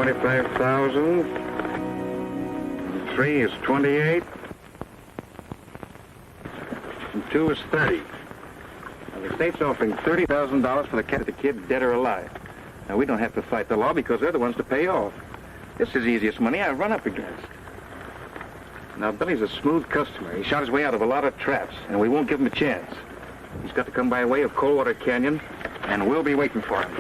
25,000. 3 is 28. And 2 is 30. Now, the state's offering $30,000 for the cat of the kid, dead or alive. Now, we don't have to fight the law because they're the ones to pay off. This is the easiest money I've run up against. Now, Billy's a smooth customer. He shot his way out of a lot of traps, and we won't give him a chance. He's got to come by way of Coldwater Canyon, and we'll be waiting for him.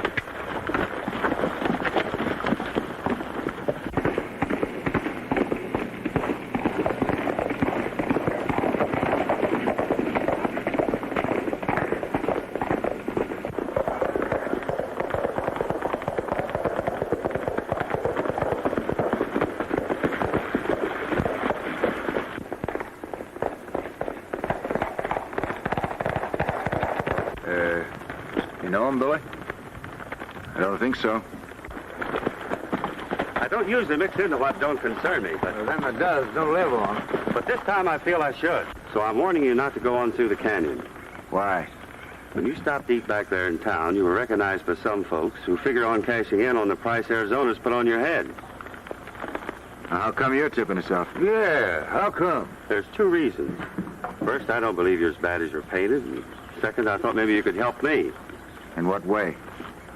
You know him, Billy? I don't think so. I don't usually mix into what don't concern me, but Them that does don't live long. but this time I feel I should. So I'm warning you not to go on through the canyon. Why? When you stopped to eat back there in town, you were recognized by some folks who figure on cashing in on the price Arizona's put on your head. Now, how come you're tipping us off? Yeah, how come? There's 2 reasons. First, I don't believe you're as bad as you're painted. And second, I thought maybe you could help me. In what way?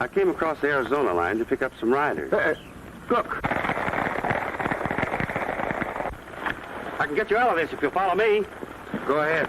I came across the Arizona line to pick up some riders. Look. I can get you out of this if you'll follow me. Go ahead.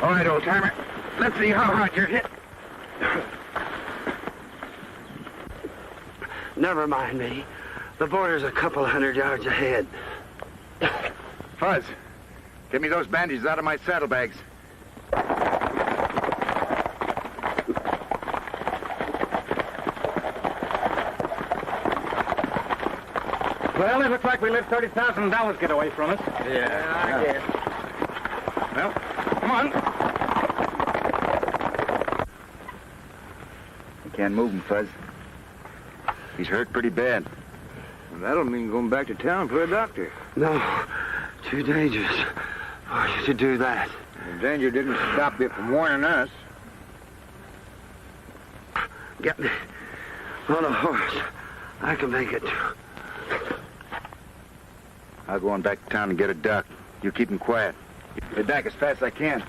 All right, old-timer. Let's see how hard you're hit. Never mind me. The border's a couple 100 yards ahead. Fuzz, get me those bandages out of my saddlebags. Well, it looks like we let $30,000 get away from us. Yeah, I guess. Well, come on. You can't move him, Fuzz. He's hurt pretty bad. Well, that'll mean going back to town for a doctor. No, too dangerous for you to do that. The danger didn't stop you from warning us. Get me on a horse. I can make it. I'll go on back to town and get a doc. You keep him quiet. Get back as fast as I can.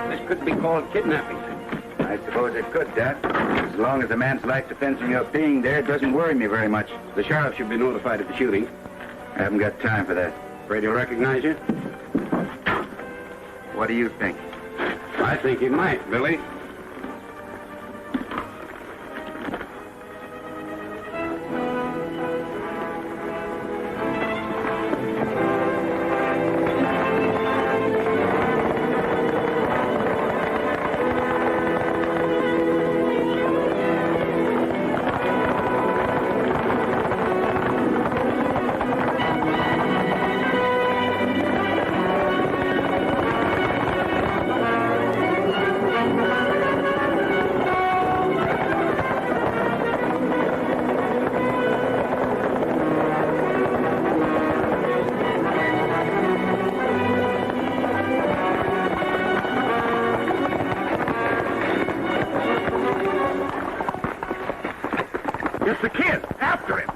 This could be called kidnapping. I suppose it could, Doc. As long as a man's life depends on your being there, it doesn't worry me very much. The sheriff should be notified of the shooting. I haven't got time for that. Afraid he'll recognize you? What do you think? I think he might, Billy. It's the kid. After him.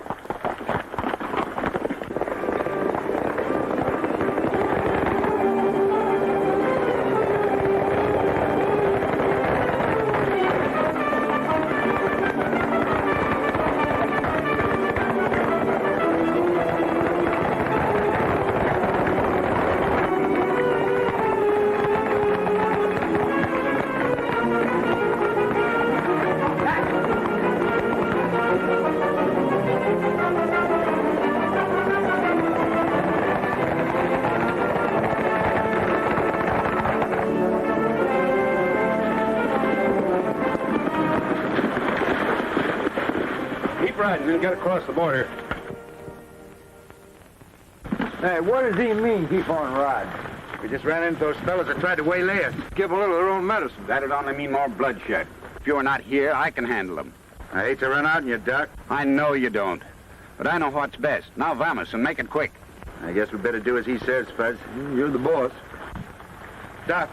right, we'll get across the border. Hey, what does he mean, keep on riding? We just ran into those fellows that tried to waylay us. Give a little of their own medicine. That'd only mean more bloodshed. If you're not here, I can handle them. I hate to run out on you, Doc. I know you don't. But I know what's best. Now vamos and make it quick. I guess we better do as he says, Fuzz. You're the boss. Doc,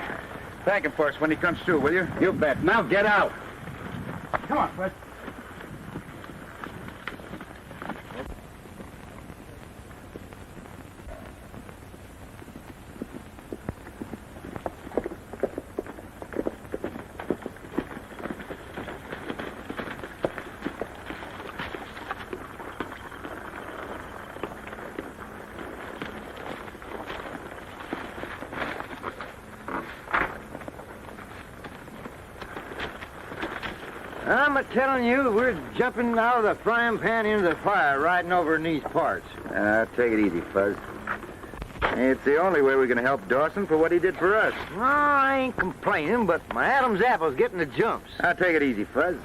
thank him for us when he comes through, will you? You bet. Now get out. Come on, Fuzz. I'm a-telling you, we're jumping out of the frying pan into the fire riding over in these parts. Take it easy, Fuzz. It's the only way we're going to help Dawson for what he did for us. Well, I ain't complaining, but my Adam's apple's getting the jumps. Take it easy, Fuzz.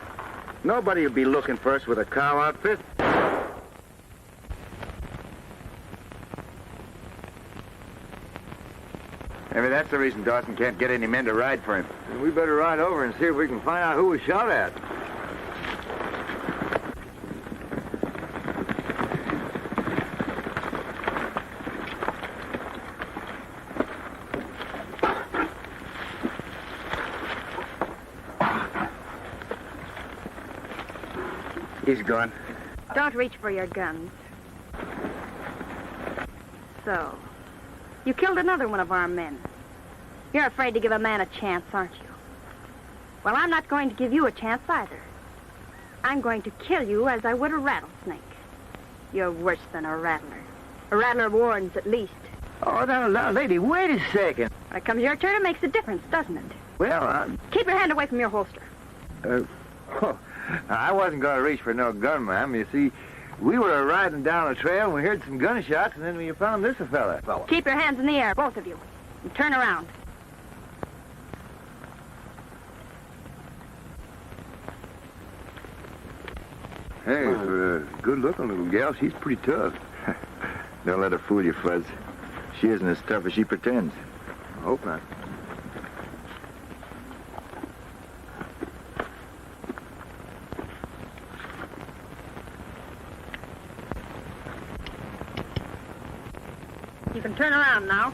Nobody will be looking for us with a cow outfit. Maybe that's the reason Dawson can't get any men to ride for him. We better ride over and see if we can find out who was shot at. He's gone. Don't reach for your guns. So, you killed another one of our men. You're afraid to give a man a chance, aren't you? Well, I'm not going to give you a chance either. I'm going to kill you as I would a rattlesnake. You're worse than a rattler. A rattler warns at least. Oh, now, lady, wait a second. When it comes your turn, it makes a difference, doesn't it? Well, Keep your hand away from your holster. I wasn't going to reach for no gun, ma'am. You see, we were riding down a trail and we heard some gunshots, and then we found this fella. Keep your hands in the air, both of you. And turn around. Hey, for a good-looking little gal, she's pretty tough. Don't let her fool you, Fuzz. She isn't as tough as she pretends. I hope not. You can turn around now.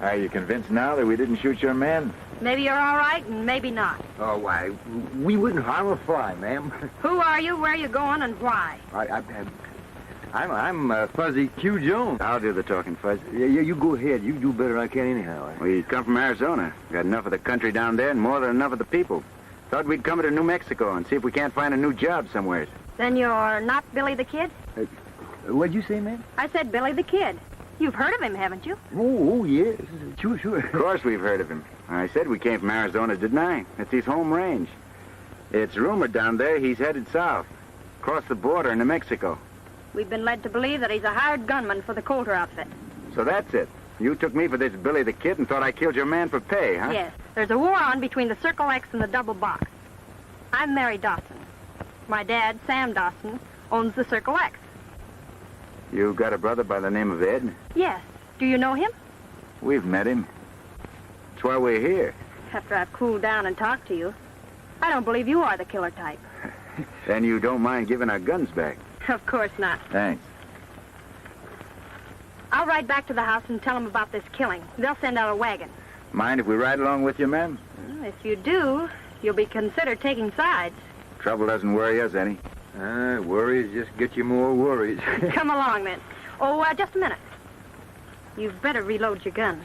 Are you convinced now that we didn't shoot your man? Maybe you're all right, and maybe not. Oh, why, we wouldn't harm a fly, ma'am. Who are you, where are you going, and why? I'm Fuzzy Q. Jones. I'll do the talking, Fuzz. Yeah, you go ahead. You do better than I can anyhow. We come from Arizona. Got enough of the country down there and more than enough of the people. Thought we'd come to New Mexico and see if we can't find a new job somewhere. Then you're not Billy the Kid? What'd you say, ma'am? I said Billy the Kid. You've heard of him, haven't you? Oh, yes. Sure. Of course we've heard of him. I said we came from Arizona, didn't I? It's his home range. It's rumored down there he's headed south, across the border into Mexico. We've been led to believe that he's a hired gunman for the Coulter outfit. So that's it. You took me for this Billy the Kid and thought I killed your man for pay, huh? Yes. There's a war on between the Circle X and the Double Box. I'm Mary Dawson. My dad, Sam Dawson, owns the Circle X. You got a brother by the name of Ed? Yes. Do you know him? We've met him. That's why we're here. After I've cooled down and talked to you, I don't believe you are the killer type. Then you don't mind giving our guns back? Of course not. Thanks. I'll ride back to the house and tell them about this killing. They'll send out a wagon. Mind if we ride along with you, ma'am? Well, if you do, you'll be considered taking sides. Trouble doesn't worry us any. Worries just get you more worries. Come along, then. Oh, just a minute. You'd better reload your gun.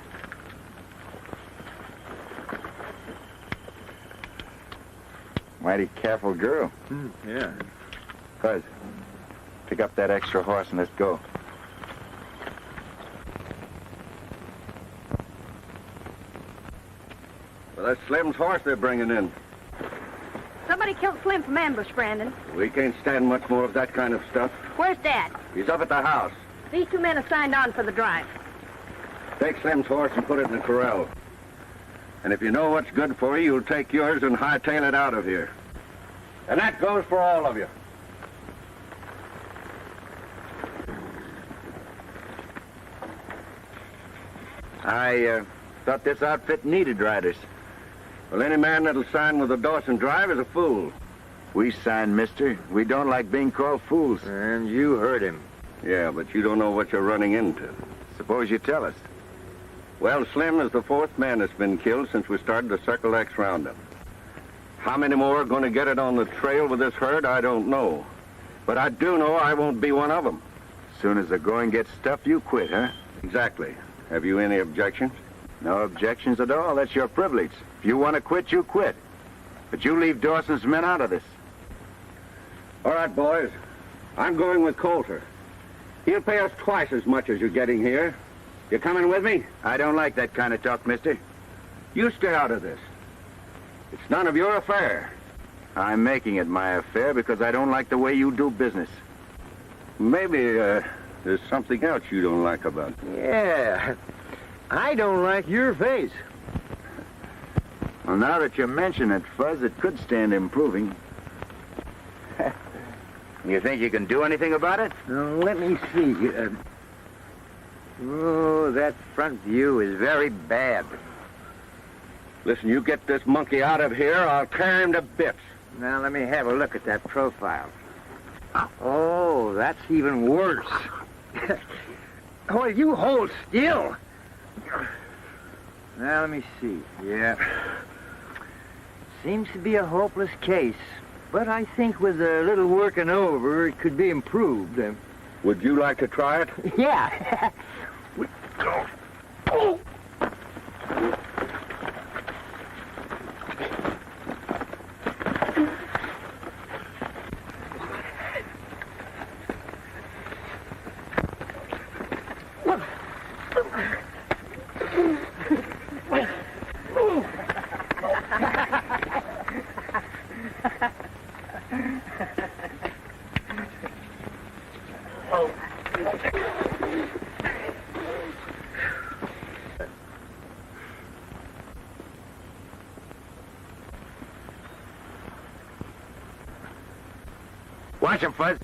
Mighty careful girl. Yeah. Fuzz, pick up that extra horse and let's go. Well, that's Slim's horse they're bringing in. Somebody killed Slim from ambush, Brandon. We can't stand much more of that kind of stuff. Where's Dad? He's up at the house. These two men have signed on for the drive. Take Slim's horse and put it in the corral. And if you know what's good for you, you'll take yours and hightail it out of here. And that goes for all of you. I thought this outfit needed riders. Well, any man that'll sign with the Dawson Drive is a fool. We sign, mister. We don't like being called fools. And you heard him. Yeah, but you don't know what you're running into. Suppose you tell us. Well, Slim is the fourth man that's been killed since we started the Circle X roundup. How many more are going to get it on the trail with this herd, I don't know. But I do know I won't be one of them. Soon as the going gets tough, you quit, huh? Exactly. Have you any objections? No objections at all. That's your privilege. If you want to quit, you quit. But you leave Dawson's men out of this. All right, boys. I'm going with Coulter. He'll pay us twice as much as you're getting here. You coming with me? I don't like that kind of talk, mister. You stay out of this. It's none of your affair. I'm making it my affair because I don't like the way you do business. Maybe there's something else you don't like about it. Yeah. I don't like your face. Well, now that you mention it, Fuzz, it could stand improving. You think you can do anything about it? Now, let me see. Oh, that front view is very bad. Listen, you get this monkey out of here, I'll tear him to bits. Now, let me have a look at that profile. Oh, that's even worse. Oh, you hold still. Now, let me see. Yeah. Seems to be a hopeless case. But I think with a little working over, it could be improved. Would you like to try it? Yeah. Oh. Watch him, Fuzz.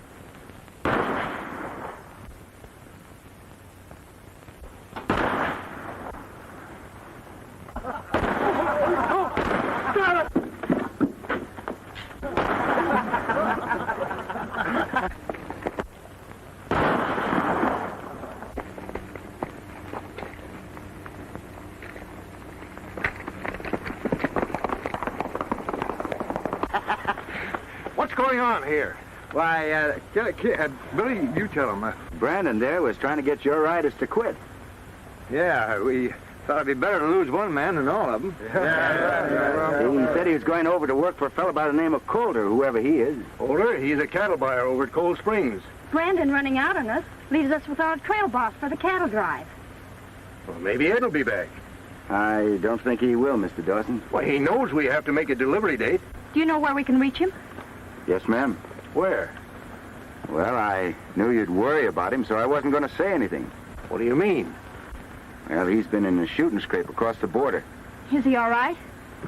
What's going on here? Why, Billy, you tell him. Brandon there was trying to get your riders to quit. Yeah, we thought it'd be better to lose one man than all of them. He said he was going over to work for a fellow by the name of Coulter, whoever he is. Older, he's a cattle buyer over at Cold Springs. Brandon running out on us leaves us with our trail boss for the cattle drive. Well, maybe Ed'll be back. I don't think he will, Mr. Dawson. Why, he knows we have to make a delivery date. Do you know where we can reach him? Yes, ma'am. Where? Well, I knew you'd worry about him, so I wasn't going to say anything. What do you mean? Well, he's been in a shooting scrape across the border. Is he all right?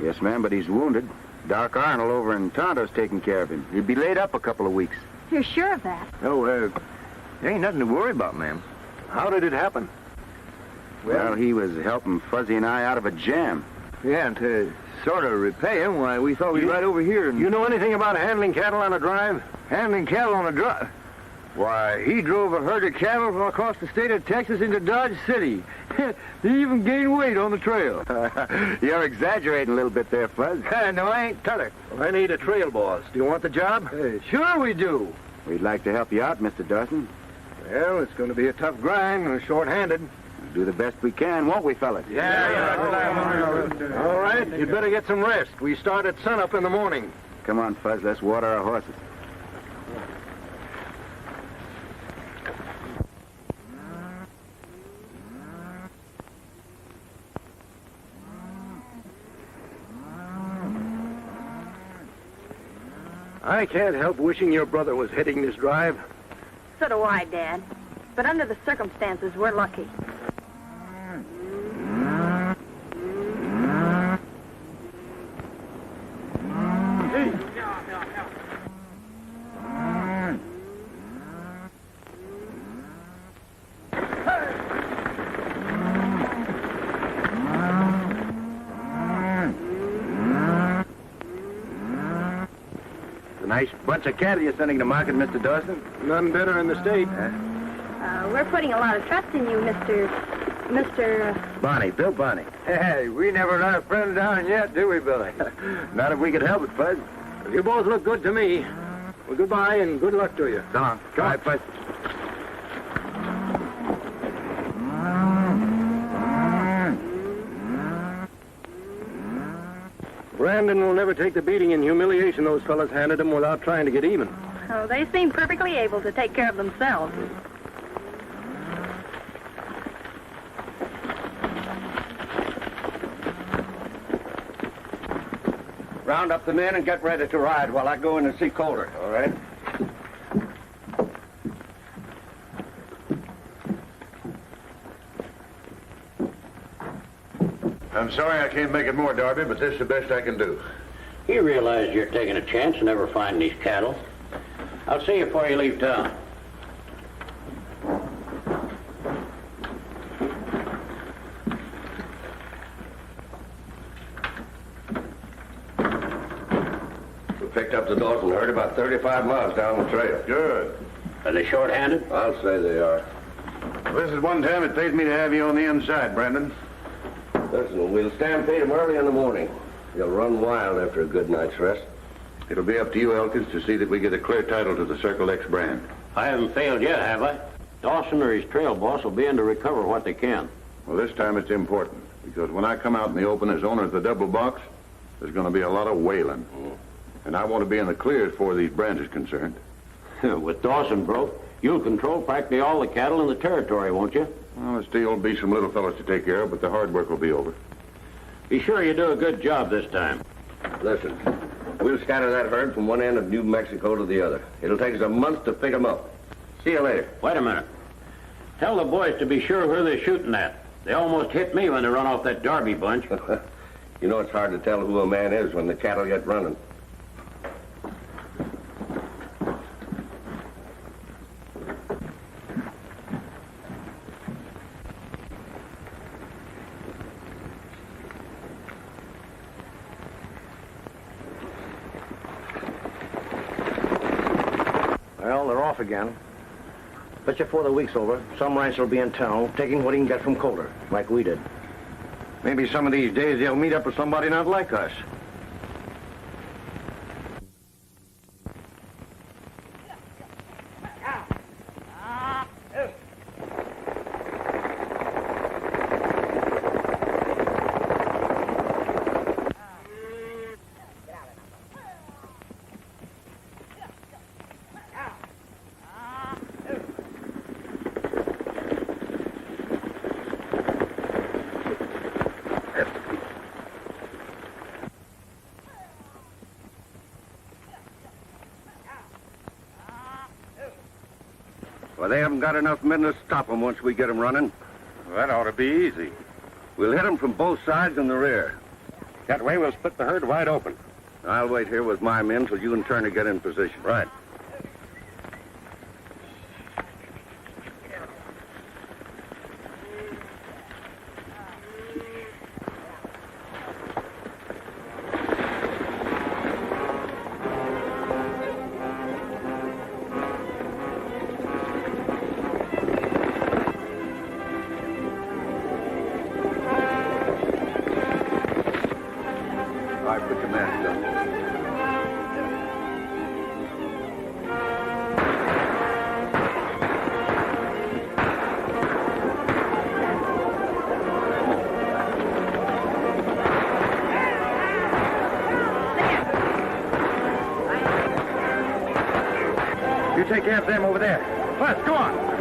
Yes, ma'am, but he's wounded. Doc Arnold over in Tonto's taking care of him. He'd be laid up a couple of weeks. You're sure of that? Oh, there ain't nothing to worry about, ma'am. How did it happen? Well, he was helping Fuzzy and I out of a jam. Yeah, and to sort of repay him, why, we thought we'd ride over here and... You know anything about handling cattle on a drive? Handling cattle on a drive? Why, he drove a herd of cattle across the state of Texas into Dodge City. He even gained weight on the trail. You're exaggerating a little bit there, Fuzz. No, I ain't. Tell her. Well, I need a trail boss. Do you want the job? Sure we do. We'd like to help you out, Mr. Dawson. Well, it's going to be a tough grind. We're short-handed. We'll do the best we can, won't we, fellas? Yeah. All right, you'd better get some rest. We start at sunup in the morning. Come on, Fuzz, let's water our horses. I can't help wishing your brother was heading this drive. So do I, Dad. But under the circumstances, we're lucky. a nice bunch of cattle you're sending to market, Mr. Dawson. None better in the state. We're putting a lot of trust in you, Mr. Bonnie, Bill Bonnie. Hey, we never let a friend down yet, do we, Billy? Not if we could help it, Bud. You both look good to me. Well, goodbye and good luck to you. So long. Bye, Bud. Brandon will never take the beating and humiliation those fellas handed him without trying to get even. Oh, they seem perfectly able to take care of themselves. Round up the men and get ready to ride while I go in and see Calder, all right? I'm sorry I can't make it more, Darby, but this is the best I can do. You realize you're taking a chance and never finding these cattle. I'll see you before you leave town. We picked up the Dawson herd about 35 miles down the trail. Good. Are they short-handed? I'll say they are. This is one time it pays me to have you on the inside, Brandon. Listen, we'll stampede them early in the morning. They'll run wild after a good night's rest. It'll be up to you, Elkins, to see that we get a clear title to the Circle X brand. I haven't failed yet, have I? Dawson or his trail boss will be in to recover what they can. Well, this time it's important, because when I come out in the open as owner of the double box, there's going to be a lot of wailing. And I want to be in the clear as far as these brands is concerned. With Dawson broke, you'll control practically all the cattle in the territory, won't you? Well, there'll still be some little fellows to take care of, but the hard work will be over. Be sure you do a good job this time. Listen, we'll scatter that herd from one end of New Mexico to the other. It'll take us a month to pick them up. See you later. Wait a minute. Tell the boys to be sure where they're shooting at. They almost hit me when they run off that Darby bunch. You know it's hard to tell who a man is when the cattle get running. Well, they're off again. Bet you before the week's over, some rancher will be in town taking what he can get from Calder, like we did. Maybe some of these days they'll meet up with somebody not like us. Well, they haven't got enough men to stop them once we get them running. Well, that ought to be easy. We'll hit them from both sides in the rear. That way we'll split the herd wide open. I'll wait here with my men till you and Turner get in position. Right. All right, put your mask on. You take care of them over there. Let's go on.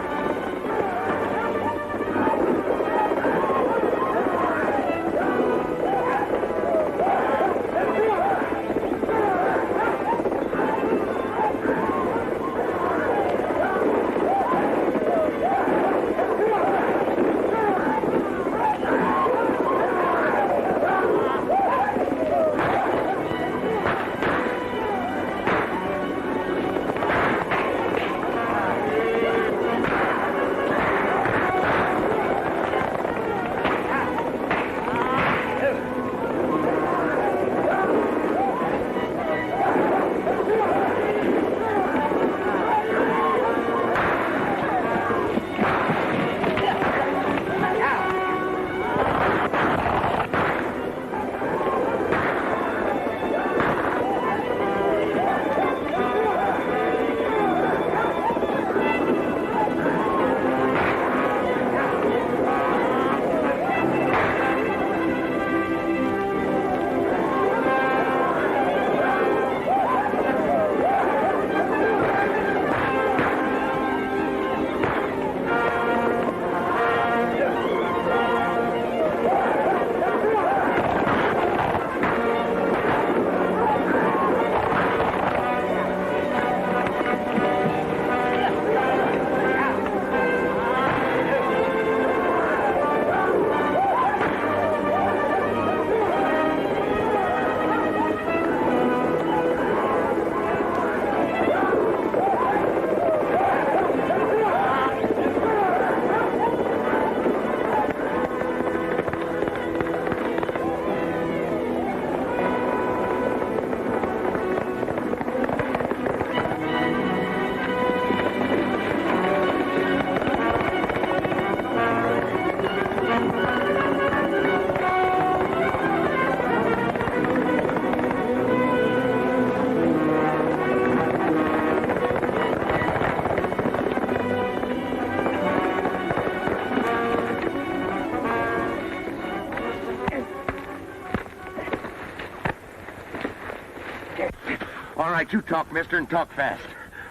All right, you talk, mister, and talk fast.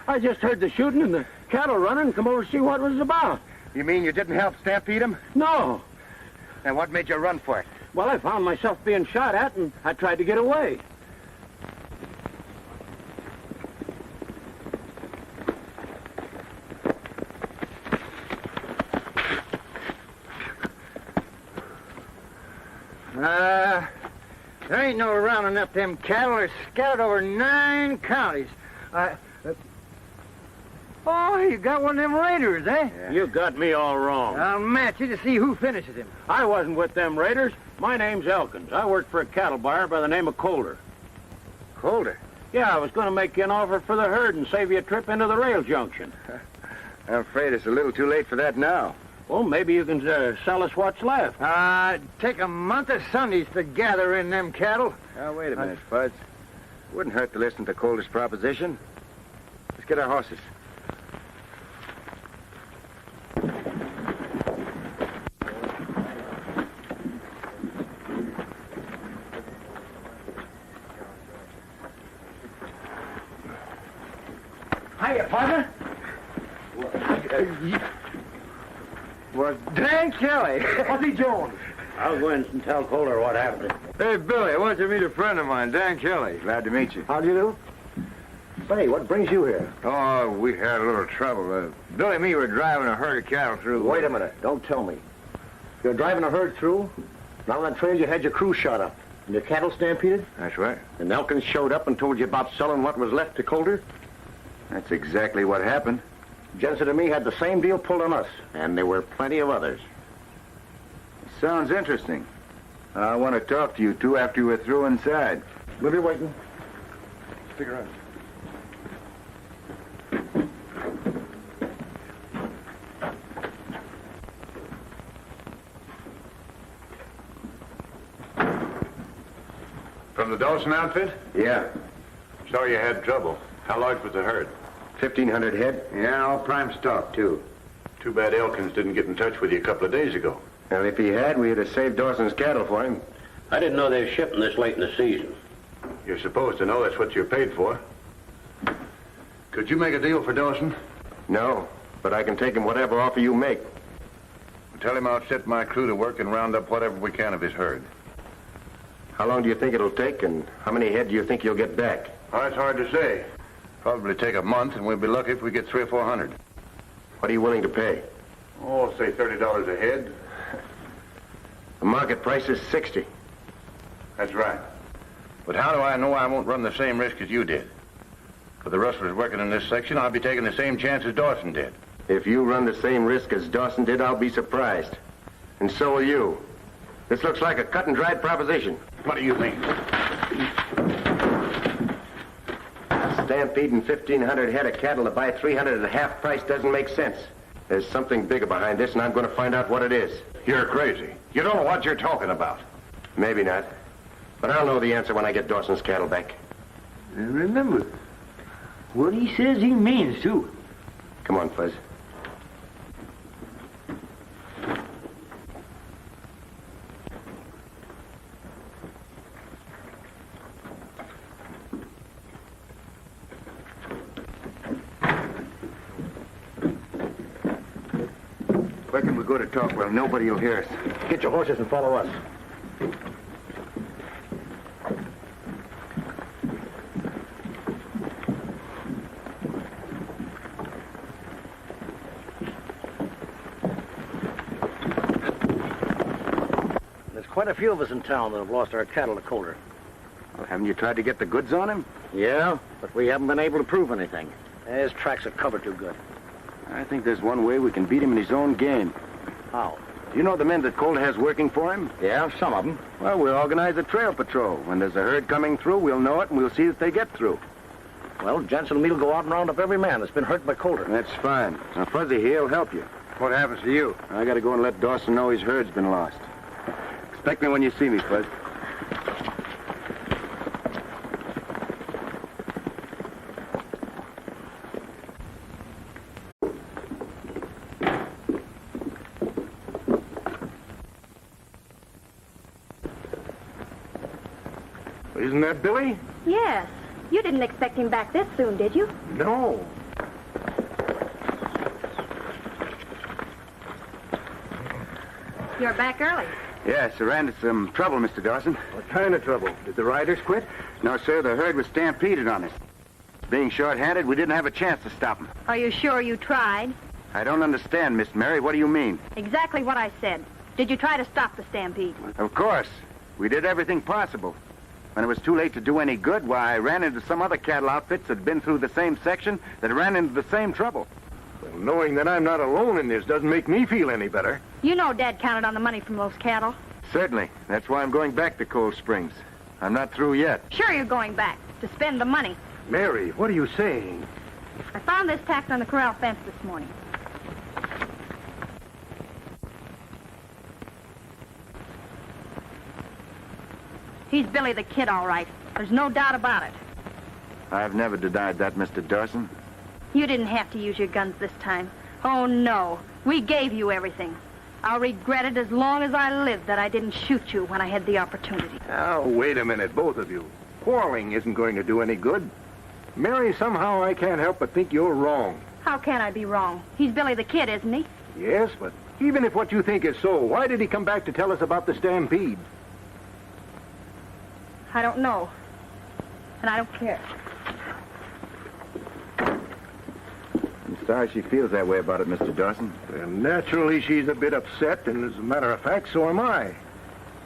I just heard the shooting and the cattle running and come over to see what it was about. You mean you didn't help Stampede him? No. Then what made you run for it? Well, I found myself being shot at, and I tried to get away. There ain't no rounding up them cattle. They're scattered over 9 counties. Oh, you got one of them raiders, eh? Yeah. You got me all wrong. I'll match you to see who finishes him. I wasn't with them raiders. My name's Elkins. I work for a cattle buyer by the name of Calder. Calder? Yeah, I was going to make you an offer for the herd and save you a trip into the rail junction. I'm afraid it's a little too late for that now. Well, maybe you can sell us what's left. Take a month of Sundays to gather in them cattle. Now, wait a minute, Fuzz. Wouldn't hurt to listen to Calder's proposition. Let's get our horses. Hiya, partner. Well, dang Kelly. What's he doing? I'll go in and tell Calder what happened. Hey, Billy, I want you to meet a friend of mine, Dan Kelly. Glad to meet you. How do you do? Say, what brings you here? Oh, we had a little trouble. Billy and me were driving a herd of cattle through. Wait a minute. Don't tell me. You're driving a herd through? Now on that trail you had your crew shot up. And your cattle stampeded? That's right. And Elkins showed up and told you about selling what was left to Calder? That's exactly what happened. Jensen and me had the same deal pulled on us. And there were plenty of others. Sounds interesting. I want to talk to you two after we're through inside. We'll be waiting. Stick around. From the Dawson outfit? Yeah. Sorry you had trouble. How large was the herd? 1,500 head. Yeah, all prime stock, too. Too bad Elkins didn't get in touch with you a couple of days ago. Well, if he had, we'd have saved Dawson's cattle for him. I didn't know they were shipping this late in the season. You're supposed to know that's what you're paid for. Could you make a deal for Dawson? No, but I can take him whatever offer you make. Tell him I'll set my crew to work and round up whatever we can of his herd. How long do you think it'll take, and how many head do you think you'll get back? Oh, it's hard to say. Probably take a month, and we'll be lucky if we get 300 or 400. What are you willing to pay? Oh, say $30 a head. The market price is 60. That's right. But how do I know I won't run the same risk as you did? For the rustlers working in this section, I'll be taking the same chance as Dawson did. If you run the same risk as Dawson did, I'll be surprised. And so will you. This looks like a cut-and-dried proposition. What do you mean? Stampeding 1,500 head of cattle to buy 300 at half price doesn't make sense. There's something bigger behind this, and I'm going to find out what it is. You're crazy. You don't know what you're talking about. Maybe not. But I'll know the answer when I get Dawson's cattle back. And remember, what he says he means, too. Come on, Fuzz. Quicker we go to talk, well, nobody will hear us. Get your horses and follow us. There's quite a few of us in town that have lost our cattle to Calder. Well, haven't you tried to get the goods on him? Yeah, but we haven't been able to prove anything. His tracks are covered too good. I think there's one way we can beat him in his own game. How? Do you know the men that Calder has working for him? Yeah, some of them. Well, we'll organize a trail patrol. When there's a herd coming through, we'll know it, and we'll see if they get through. Well, Jensen and me will go out and round up every man that's been hurt by Calder. That's fine. Now, Fuzzy here will help you. What happens to you? I gotta go and let Dawson know his herd's been lost. Expect me when you see me, Fuzz. Isn't that Billy? Yes. You didn't expect him back this soon, did you? No. You're back early. Yes, I ran into some trouble, Mr. Dawson. What kind of trouble? Did the riders quit? No, sir, the herd was stampeded on us. Being short-handed, we didn't have a chance to stop them. Are you sure you tried? I don't understand, Miss Mary. What do you mean? Exactly what I said. Did you try to stop the stampede? Of course. We did everything possible. When it was too late to do any good, why, I ran into some other cattle outfits that had been through the same section that ran into the same trouble. Well, knowing that I'm not alone in this doesn't make me feel any better. You know Dad counted on the money from those cattle. Certainly. That's why I'm going back to Cold Springs. I'm not through yet. Sure you're going back to spend the money. Mary, what are you saying? I found this tacked on the corral fence this morning. He's Billy the Kid, all right. There's no doubt about it. I've never denied that, Mr. Dawson. You didn't have to use your guns this time. Oh, no. We gave you everything. I'll regret it as long as I live that I didn't shoot you when I had the opportunity. Now, wait a minute, both of you. Quarreling isn't going to do any good. Mary, somehow I can't help but think you're wrong. How can I be wrong? He's Billy the Kid, isn't he? Yes, but even if what you think is so, why did he come back to tell us about the stampede? I don't know. And I don't care. I'm sorry she feels that way about it, Mr. Dawson. And naturally, she's a bit upset, and as a matter of fact, so am I.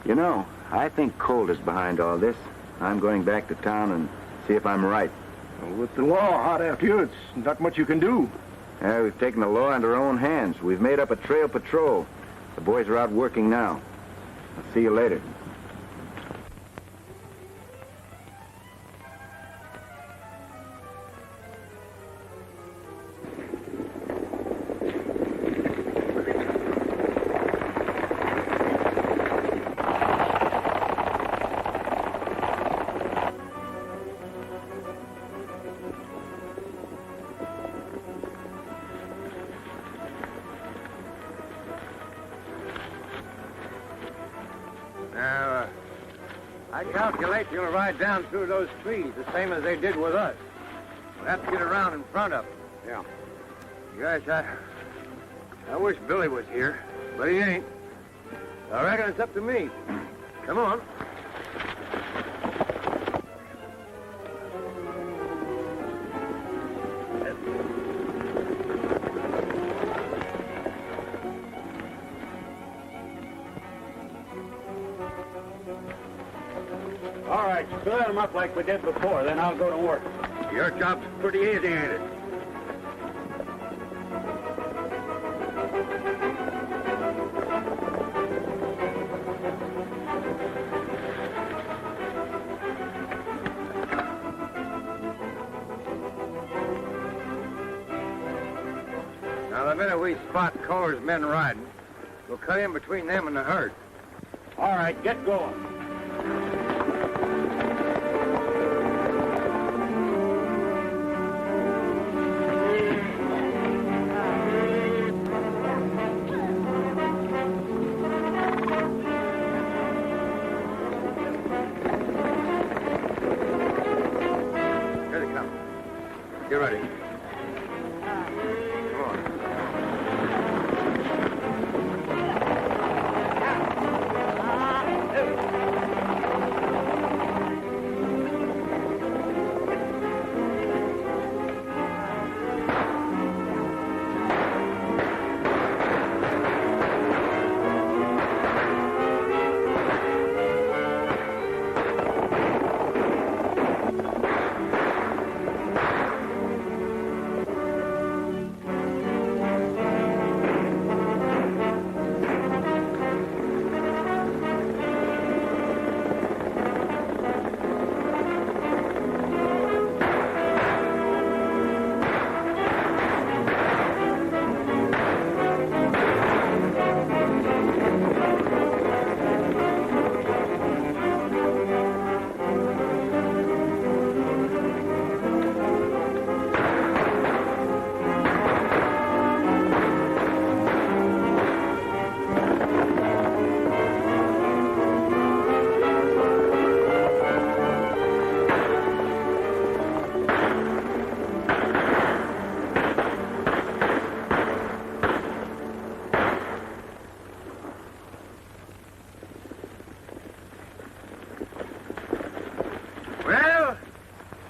You know, I think Colt is behind all this. I'm going back to town and see if I'm right. Well, with the law hot after you, it's not much you can do. Yeah, we've taken the law into our own hands. We've made up a trail patrol. The boys are out working now. I'll see you later. Now, I calculate you'll ride down through those trees the same as they did with us. We'll have to get around in front of them. Yeah. Gosh, I wish Billy was here, but he ain't. I reckon it's up to me. Come on. All right, fill them up like we did before, then I'll go to work. Your job's pretty easy, ain't it? Now, the minute we spot Culler's men riding, we'll cut in between them and the herd. All right, get going. Here they come. Get ready. Come on.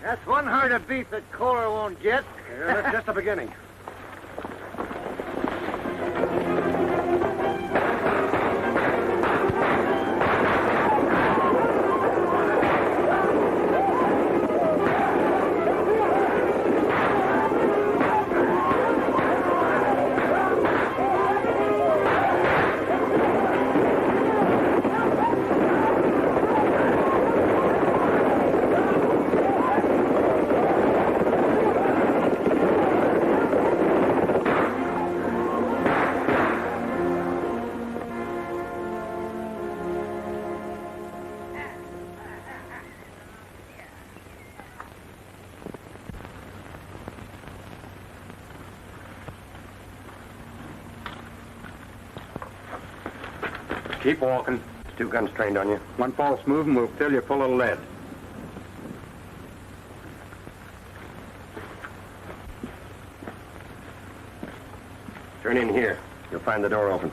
That's one herd of beef that Kohler won't get. That's just the beginning. Keep walking. There's 2 guns trained on you. One false move and we'll fill you full of lead. Turn in here. You'll find the door open.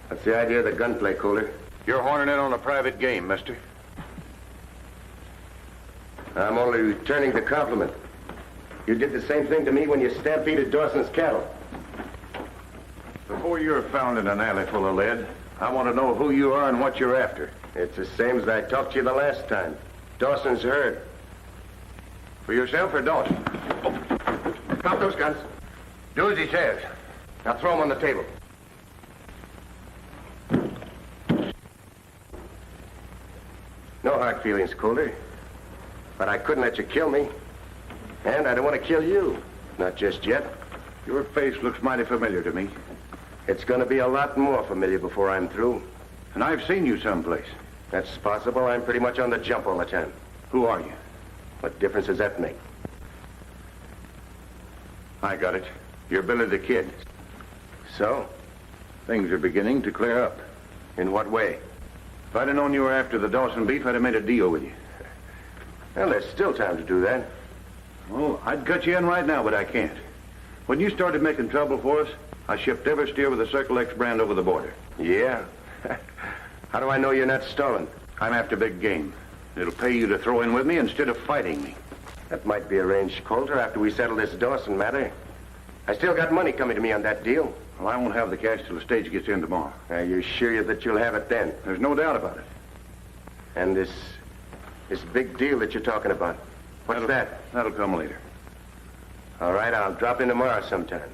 What's the idea of the gunplay, Kohler? You're horning in on a private game, mister. I'm only returning the compliment. You did the same thing to me when you stampeded Dawson's cattle. Before you're found in an alley full of lead, I want to know who you are and what you're after. It's the same as I talked to you the last time. Dawson's herd. For yourself or Dawson? Drop those guns. Do as he says. Now throw them on the table. No hard feelings, Kohler. But I couldn't let you kill me. And I don't want to kill you. Not just yet. Your face looks mighty familiar to me. It's going to be a lot more familiar before I'm through. And I've seen you someplace. That's possible. I'm pretty much on the jump all the time. Who are you? What difference does that make? I got it. You're Billy the Kid. So? Things are beginning to clear up. In what way? If I'd have known you were after the Dawson beef, I'd have made a deal with you. Well, there's still time to do that. Oh, I'd cut you in right now, but I can't. When you started making trouble for us, I shipped every steer with the Circle X brand over the border. Yeah? How do I know you're not stolen? I'm after big game. It'll pay you to throw in with me instead of fighting me. That might be arranged, Coulter, after we settle this Dawson matter. I still got money coming to me on that deal. Well, I won't have the cash till the stage gets in tomorrow. Are you sure that you'll have it then? There's no doubt about it. And this big deal that you're talking about, what's that? That'll come later. All right, I'll drop in tomorrow sometime.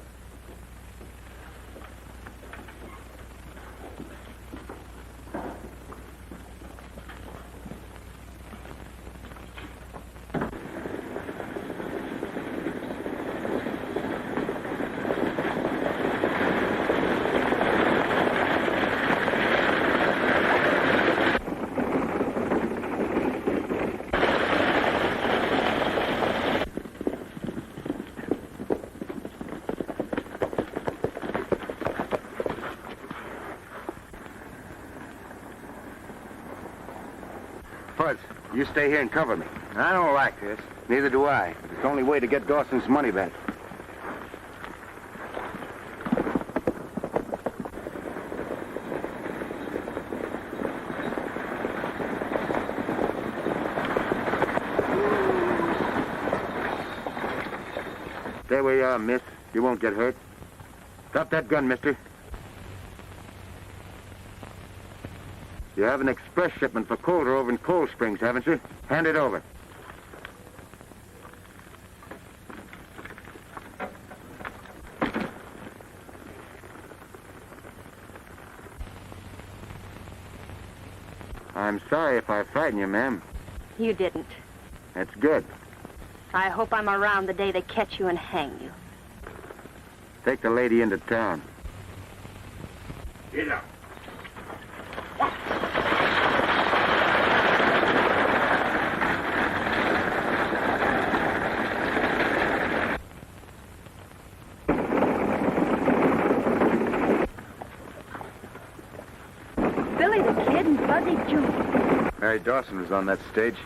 Fuzz, you stay here and cover me. I don't like this. Neither do I. It's the only way to get Dawson's money back. Stay where you are, miss. You won't get hurt. Drop that gun, mister. You have an express shipment for Coulter over in Cold Springs, haven't you? Hand it over. I'm sorry if I frighten you, ma'am. You didn't. That's good. I hope I'm around the day they catch you and hang you. Take the lady into town. Get up. Billy? Billy the Kid and Fuzzy Jr. Mary Dawson was on that stage.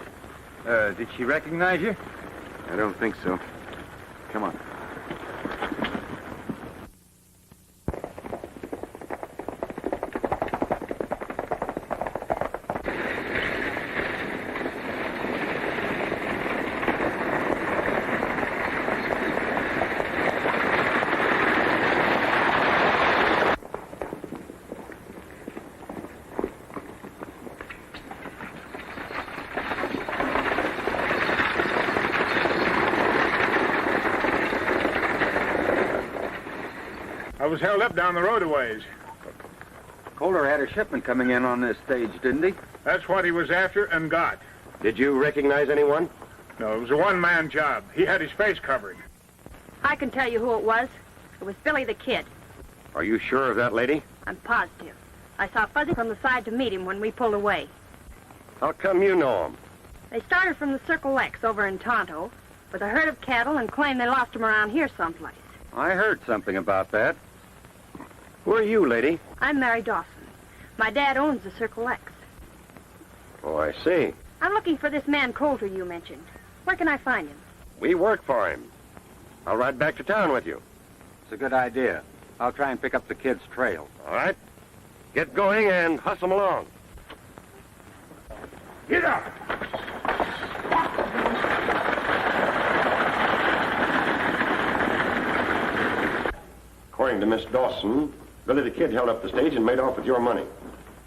Did she recognize you? I don't think so. Come on. I was held up down the road a ways. Kohler had a shipment coming in on this stage, didn't he? That's what he was after and got. Did you recognize anyone? No, it was a one-man job. He had his face covered. I can tell you who it was. It was Billy the Kid. Are you sure of that, lady? I'm positive. I saw Fuzzy from the side to meet him when we pulled away. How come you know him? They started from the Circle X over in Tonto with a herd of cattle and claimed they lost them around here someplace. I heard something about that. Who are you, lady? I'm Mary Dawson. My dad owns the Circle X. Oh, I see. I'm looking for this man Coulter you mentioned. Where can I find him? We work for him. I'll ride back to town with you. It's a good idea. I'll try and pick up the kid's trail. All right? Get going and hustle 'em along. Get up! According to Miss Dawson, Billy the Kid held up the stage and made off with your money.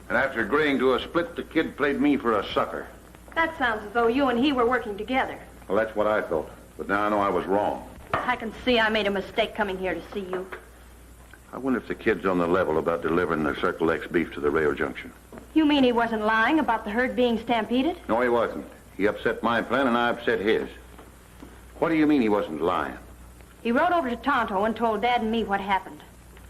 And after agreeing to a split, the kid played me for a sucker. That sounds as though you and he were working together. Well, that's what I thought. But now I know I was wrong. I can see I made a mistake coming here to see you. I wonder if the kid's on the level about delivering the Circle X beef to the rail junction. You mean he wasn't lying about the herd being stampeded? No, he wasn't. He upset my plan and I upset his. What do you mean he wasn't lying? He rode over to Tonto and told Dad and me what happened.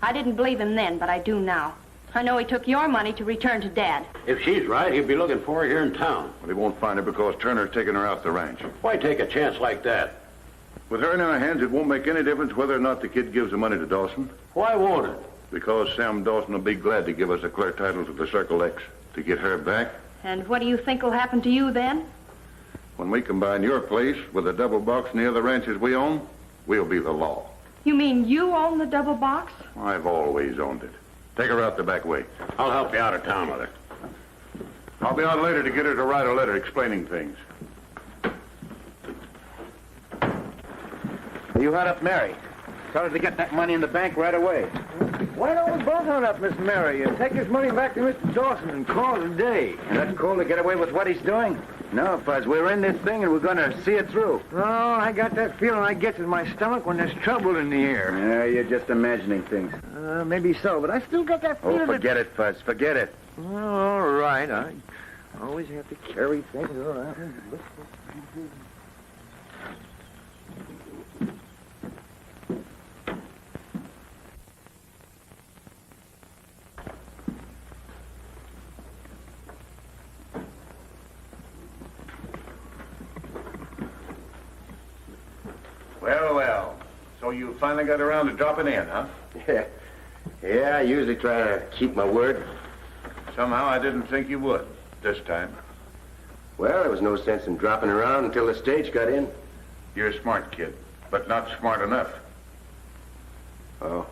I didn't believe him then, but I do now. I know he took your money to return to Dad. If she's right, he'll be looking for her here in town. Well, he won't find her because Turner's taking her out the ranch. Why take a chance like that? With her in our hands, it won't make any difference whether or not the kid gives the money to Dawson. Why won't it? Because Sam Dawson will be glad to give us a clear title to the Circle X to get her back. And what do you think will happen to you then? When we combine your place with the double box and the other ranches we own, we'll be the law. You mean you own the double box? I've always owned it. Take her out the back way. I'll help you out of town with her. I'll be on later to get her to write a letter explaining things. You hunt up Mary. Tell her to get that money in the bank right away. Why don't we both hunt up Miss Mary and take his money back to Mr. Dawson and call it a day? And let Kohler get away with what he's doing? No, Fuzz, we're in this thing and we're going to see it through. Oh, I got that feeling I gets in my stomach when there's trouble in the air. Yeah, you're just imagining things. Maybe so, but I still got that feeling. Oh, forget it, Fuzz. Forget it. All right. I always have to carry things around. Well, well. So you finally got around to dropping in, huh? Yeah, I usually try to keep my word. Somehow I didn't think you would this time. Well, there was no sense in dropping around until the stage got in. You're a smart kid, but not smart enough. Oh.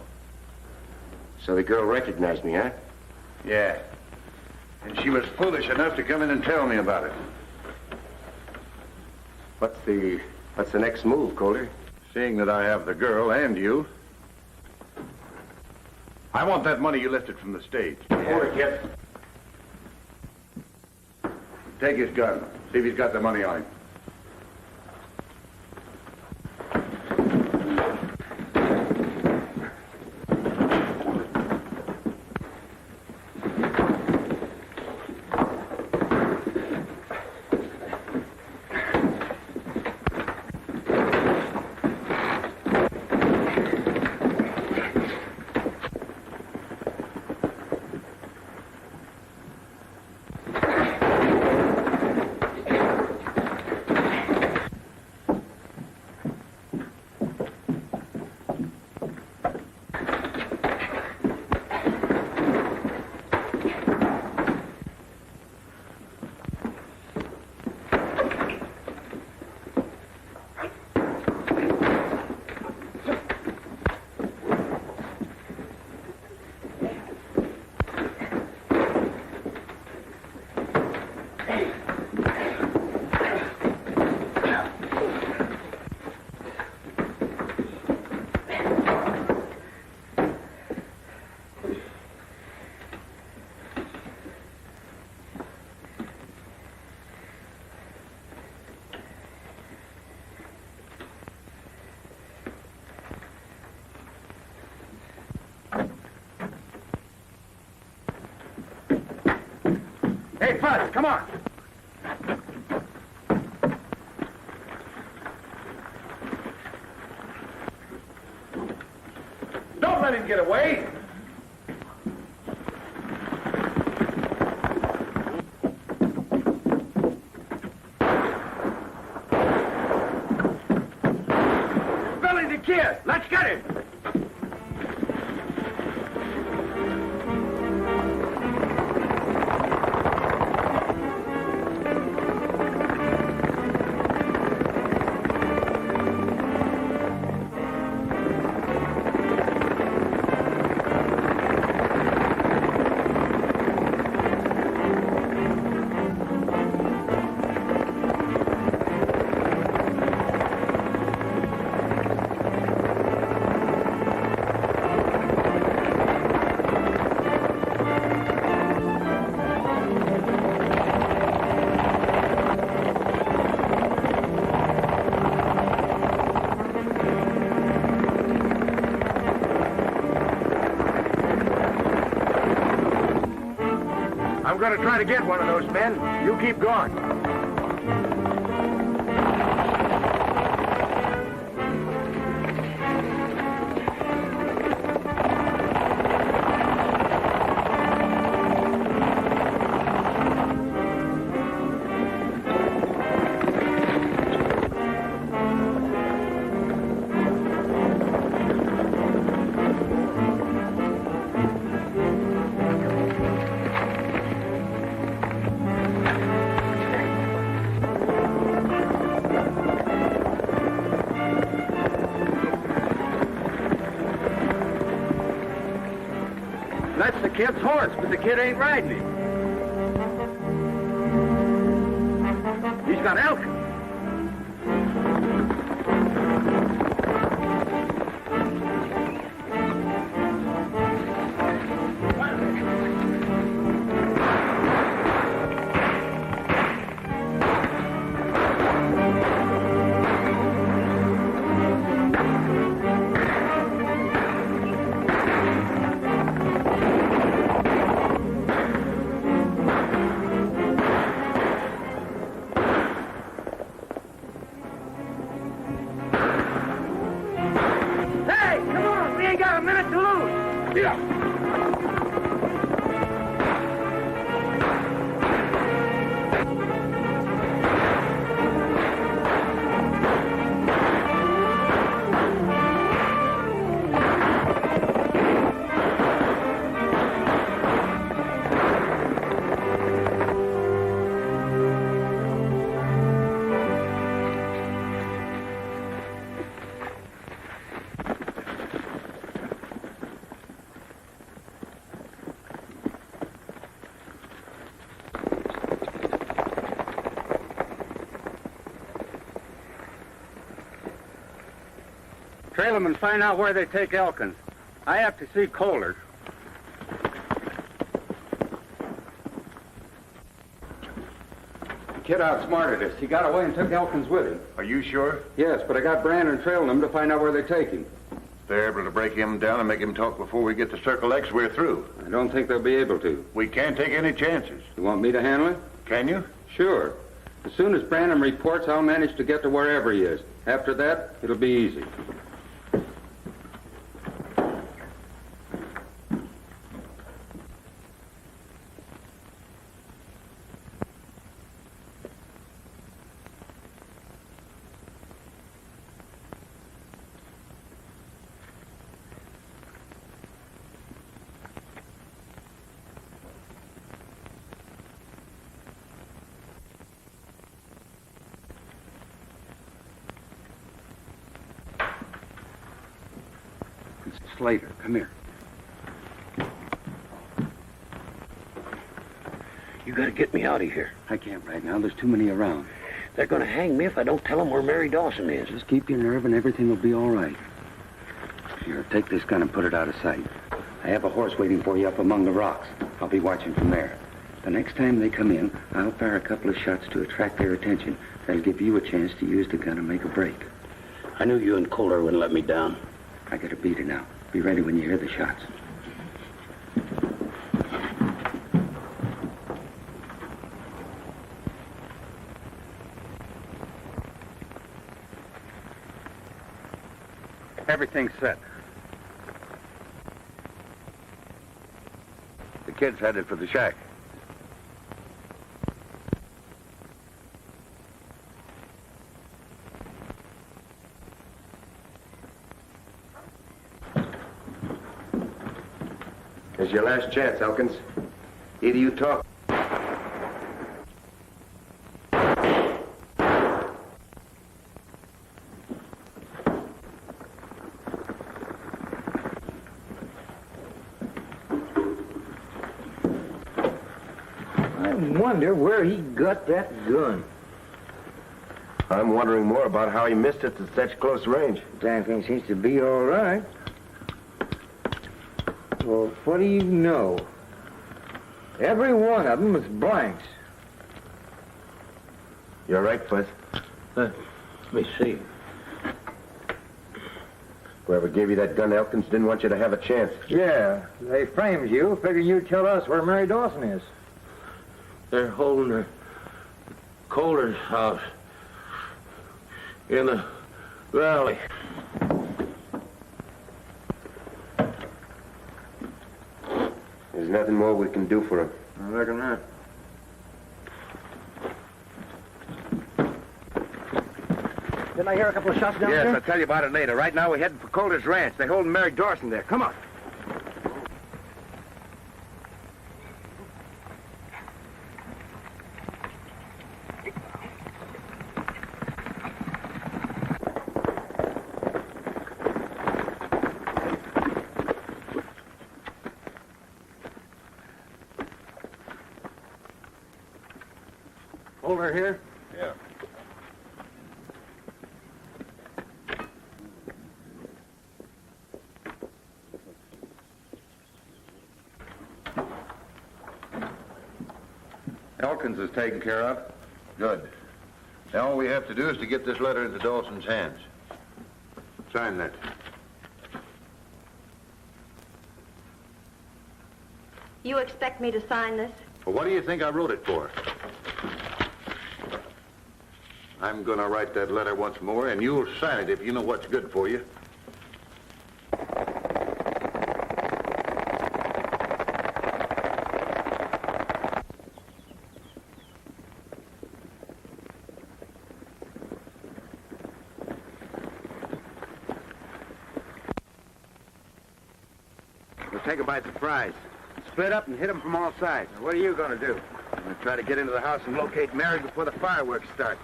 So the girl recognized me, huh? Yeah. And she was foolish enough to come in and tell me about it. What's the next move, Coulter? Seeing that I have the girl and you, I want that money you lifted from the stage. Hold it, kid. Take his gun. See if he's got the money on him. Hey, Buzz, come on. Don't let him get away. Billy the Kid, let's get him. I'm going to try to get one of those men. You keep going. That's the kid's horse, but the kid ain't riding him. He's got elk. Trail them and find out where they take Elkins. I have to see Kohler. The kid outsmarted us. He got away and took Elkins with him. Are you sure? Yes, but I got Brandon trailing them to find out where they take him. If they're able to break him down and make him talk before we get to Circle X, we're through. I don't think they'll be able to. We can't take any chances. You want me to handle it? Can you? Sure. As soon as Brandon reports, I'll manage to get to wherever he is. After that, it'll be easy. Slater, come here. You gotta get me out of here. I can't right now. There's too many around. They're gonna hang me if I don't tell them where Mary Dawson is. Just keep your nerve and everything will be all right. Here, take this gun and put it out of sight. I have a horse waiting for you up among the rocks. I'll be watching from there. The next time they come in, I'll fire a couple of shots to attract their attention. That'll give you a chance to use the gun and make a break. I knew you and Kohler wouldn't let me down. I got a beater now. Be ready when you hear the shots. Everything's set. The kid's headed for the shack. It's your last chance, Elkins. Either you talk. I wonder where he got that gun. I'm wondering more about how he missed it at such close range. Damn thing seems to be all right. Well, what do you know? Every one of them is blanks. You're right, Fuzz. Let me see. Whoever gave you that gun, Elkins, didn't want you to have a chance. Yeah, they framed you, figuring you'd tell us where Mary Dawson is. They're holding the Kohler's house in the valley. There's nothing more we can do for him. I reckon not. Didn't I hear a couple of shots down Yes, there? I'll tell you about it later. Right now, we're heading for Calder's ranch. They're holding Mary Dawson there. Come on. Over here? Yeah. Elkins is taken care of. Good. Now all we have to do is to get this letter into Dawson's hands. Sign that. You expect me to sign this? Well, what do you think I wrote it for? I'm going to write that letter once more, and you'll sign it if you know what's good for you. We'll take them by surprise. Split up and hit them from all sides. What are you going to do? I'm going to try to get into the house and locate Mary before the fireworks start.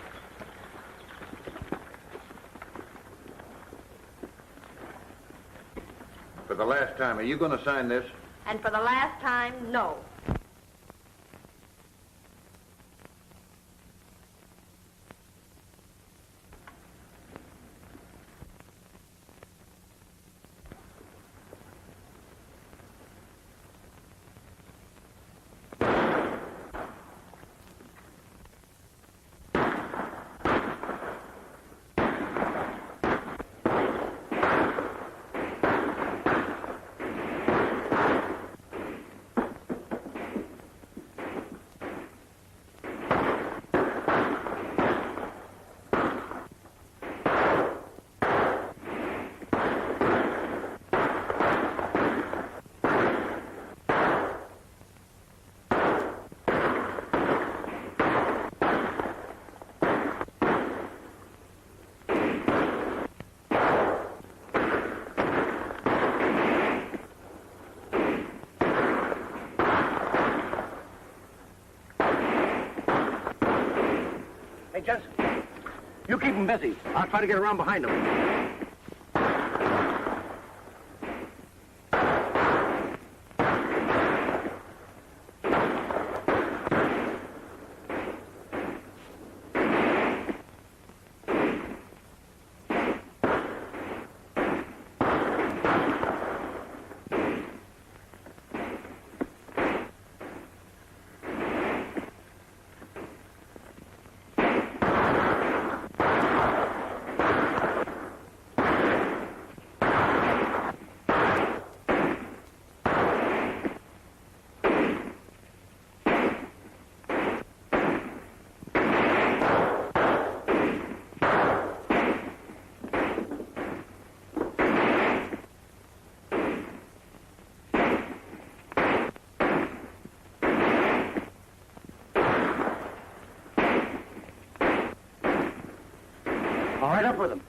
For the last time, are you going to sign this? And for the last time, no. Hey, Jess, you keep them busy. I'll try to get around behind them. All right, up with them.